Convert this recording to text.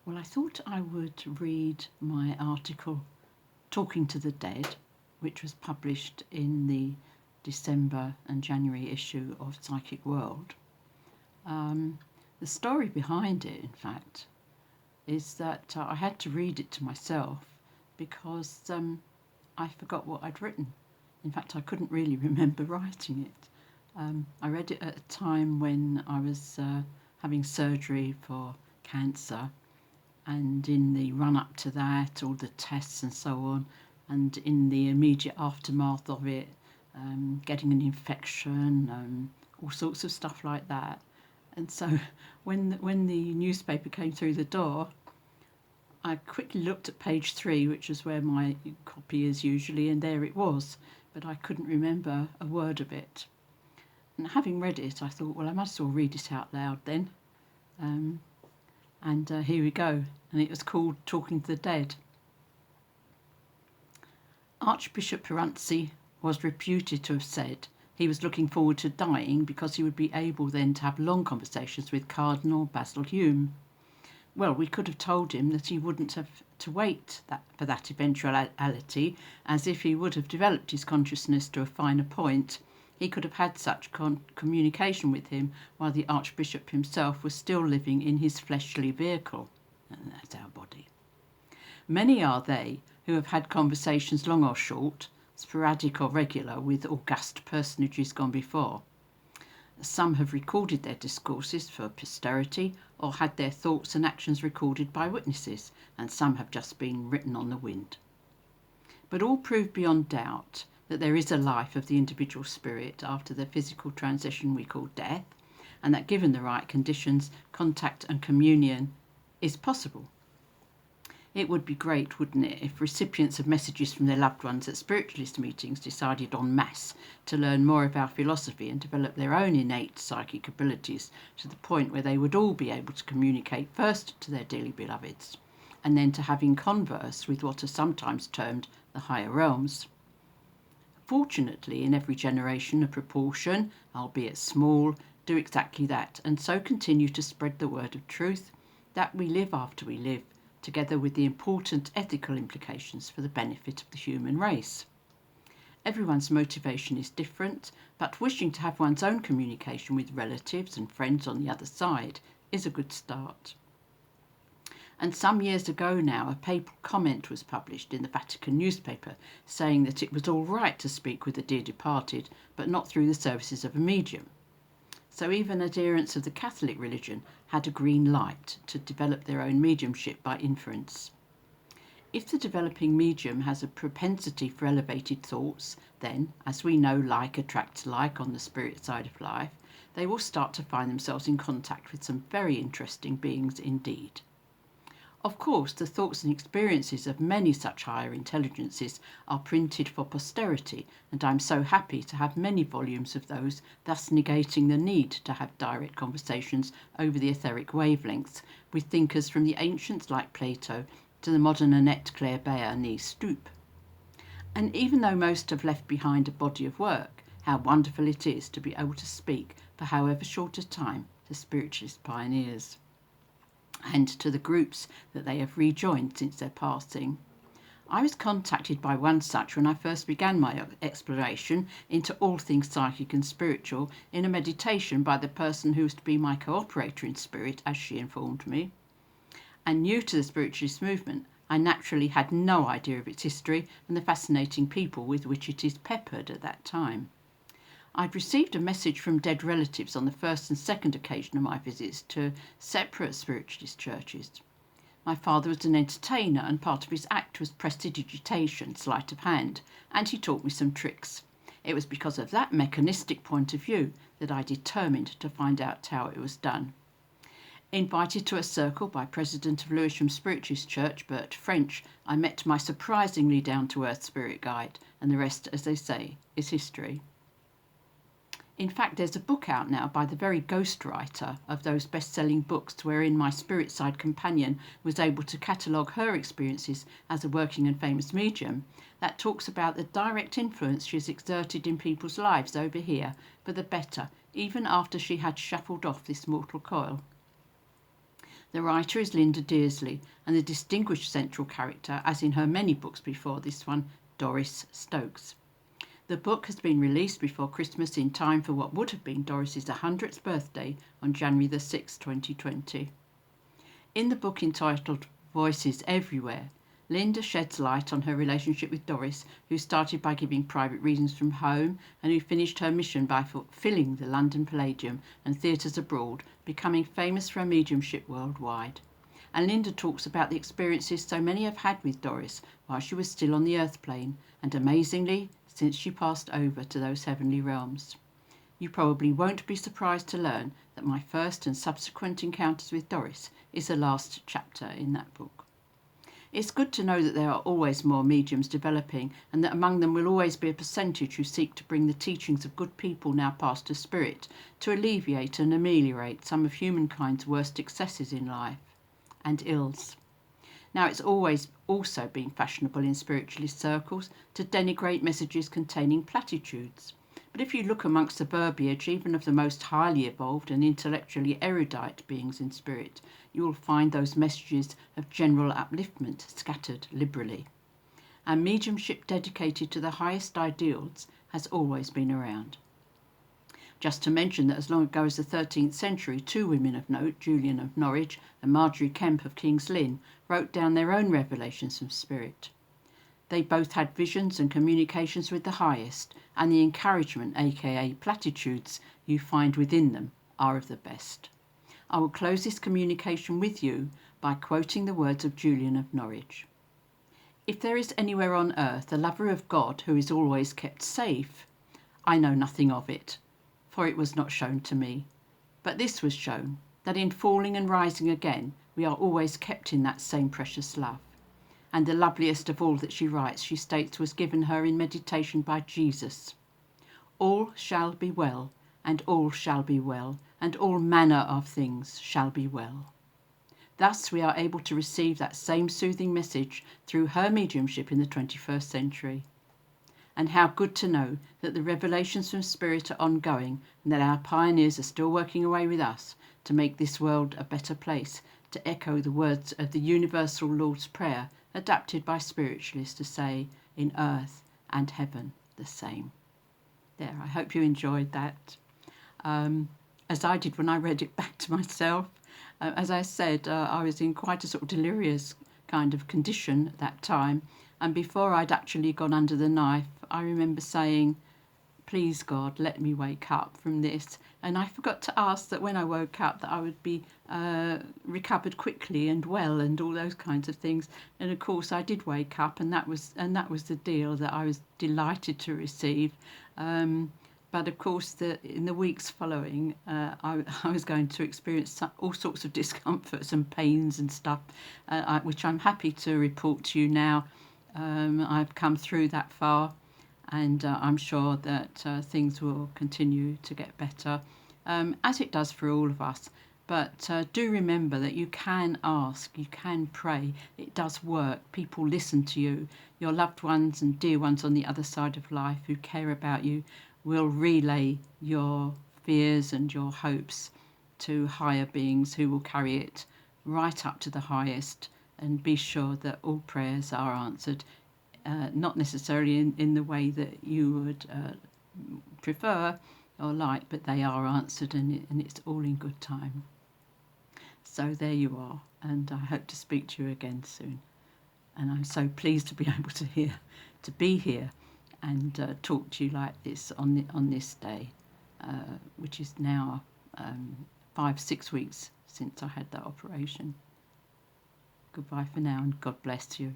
Well, I thought I would read my article, Talking to the Dead, which was published in the December and January issue of Psychic World. The story behind it, in fact, is that I had to read it to myself because I forgot what I'd written. In fact, I couldn't really remember writing it. I read it at a time when I was having surgery for cancer, and in the run-up to that, all the tests and so on, and in the immediate aftermath of it, getting an infection, all sorts of stuff like that. And so when the newspaper came through the door, I quickly looked at page 3, which is where my copy is usually, and there it was, but I couldn't remember a word of it. And having read it, I thought, well, I might as well read it out loud then. And here we go. And it was called Talking to the Dead. Archbishop Perunzi was reputed to have said he was looking forward to dying because he would be able then to have long conversations with Cardinal Basil Hume. Well, we could have told him that he wouldn't have to wait for that eventuality, as if he would have developed his consciousness to a finer point, he could have had such communication with him while the Archbishop himself was still living in his fleshly vehicle, and that's our body. Many are they who have had conversations long or short, sporadic or regular, with august personages gone before. Some have recorded their discourses for posterity or had their thoughts and actions recorded by witnesses, and some have just been written on the wind. But all prove beyond doubt that there is a life of the individual spirit after the physical transition we call death, and that given the right conditions, contact and communion is possible. It would be great, wouldn't it, if recipients of messages from their loved ones at spiritualist meetings decided en masse to learn more of our philosophy and develop their own innate psychic abilities to the point where they would all be able to communicate first to their dearly beloveds, and then to having converse with what are sometimes termed the higher realms. Fortunately, in every generation, a proportion, albeit small, do exactly that, and so continue to spread the word of truth, that we live after we live, together with the important ethical implications for the benefit of the human race. Everyone's motivation is different, but wishing to have one's own communication with relatives and friends on the other side is a good start. And some years ago now, a papal comment was published in the Vatican newspaper saying that it was all right to speak with the dear departed, but not through the services of a medium. So even adherents of the Catholic religion had a green light to develop their own mediumship by inference. If the developing medium has a propensity for elevated thoughts, then, as we know, like attracts like on the spirit side of life, they will start to find themselves in contact with some very interesting beings indeed. Of course, the thoughts and experiences of many such higher intelligences are printed for posterity, and I'm so happy to have many volumes of those, thus negating the need to have direct conversations over the etheric wavelengths with thinkers from the ancients like Plato to the modern Annette Claire Bayer nee Stoop. And even though most have left behind a body of work, how wonderful it is to be able to speak for however short a time to spiritualist pioneers, and to the groups that they have rejoined since their passing. I was contacted by one such when I first began my exploration into all things psychic and spiritual in a meditation by the person who was to be my co-operator in spirit, as she informed me. And new to the spiritualist movement, I naturally had no idea of its history and the fascinating people with which it is peppered at that time. I'd received a message from dead relatives on the first and second occasion of my visits to separate spiritualist churches. My father was an entertainer, and part of his act was prestidigitation, sleight of hand, and he taught me some tricks. It was because of that mechanistic point of view that I determined to find out how it was done. Invited to a circle by President of Lewisham Spiritualist Church, Bert French, I met my surprisingly down-to-earth spirit guide, and the rest, as they say, is history. In fact, there's a book out now by the very ghostwriter of those best-selling books wherein my spirit side companion was able to catalogue her experiences as a working and famous medium that talks about the direct influence she has exerted in people's lives over here for the better, even after she had shuffled off this mortal coil. The writer is Linda Dearsley, and the distinguished central character, as in her many books before this one, Doris Stokes. The book has been released before Christmas in time for what would have been Doris's 100th birthday on January the 6th, 2020. In the book entitled Voices Everywhere, Linda sheds light on her relationship with Doris, who started by giving private readings from home and who finished her mission by filling the London Palladium and theatres abroad, becoming famous for her mediumship worldwide. And Linda talks about the experiences so many have had with Doris while she was still on the earth plane, and amazingly, since she passed over to those heavenly realms. You probably won't be surprised to learn that my first and subsequent encounters with Doris is the last chapter in that book. It's good to know that there are always more mediums developing, and that among them will always be a percentage who seek to bring the teachings of good people now passed to spirit to alleviate and ameliorate some of humankind's worst excesses in life and ills. Now, it's always also been fashionable in spiritualist circles to denigrate messages containing platitudes. But if you look amongst the verbiage even of the most highly evolved and intellectually erudite beings in spirit, you will find those messages of general upliftment scattered liberally. And mediumship dedicated to the highest ideals has always been around. Just to mention that as long ago as the 13th century, two women of note, Julian of Norwich and Marjorie Kemp of King's Lynn, wrote down their own revelations from spirit. They both had visions and communications with the highest, and the encouragement, aka platitudes, you find within them are of the best. I will close this communication with you by quoting the words of Julian of Norwich. If there is anywhere on earth a lover of God who is always kept safe, I know nothing of it, for it was not shown to me. But this was shown, that in falling and rising again, we are always kept in that same precious love. And the loveliest of all that she writes, she states, was given her in meditation by Jesus. All shall be well, and all shall be well, and all manner of things shall be well. Thus we are able to receive that same soothing message through her mediumship in the 21st century. And how good to know that the revelations from Spirit are ongoing, and that our pioneers are still working away with us to make this world a better place, to echo the words of the Universal Lord's Prayer, adapted by spiritualists to say, in earth and heaven the same. There, I hope you enjoyed that. As I did when I read it back to myself. As I said, I was in quite a sort of delirious kind of condition at that time. And before I'd actually gone under the knife, I remember saying, please God, let me wake up from this. And I forgot to ask that when I woke up that I would be recovered quickly and well and all those kinds of things. And of course I did wake up, and that was the deal that I was delighted to receive. But of course, in the weeks following, I was going to experience all sorts of discomforts and pains and stuff, which I'm happy to report to you now. I've come through that far, and I'm sure that things will continue to get better, as it does for all of us. But do remember that you can ask, you can pray. It does work. People listen to you. Your loved ones and dear ones on the other side of life who care about you will relay your fears and your hopes to higher beings who will carry it right up to the highest, and be sure that all prayers are answered, not necessarily in the way that you would prefer or like, but they are answered, and it's all in good time. So there you are, and I hope to speak to you again soon. And I'm so pleased to be able to be here and talk to you like this on this day, which is now 5-6 weeks since I had that operation. Goodbye for now, and God bless you.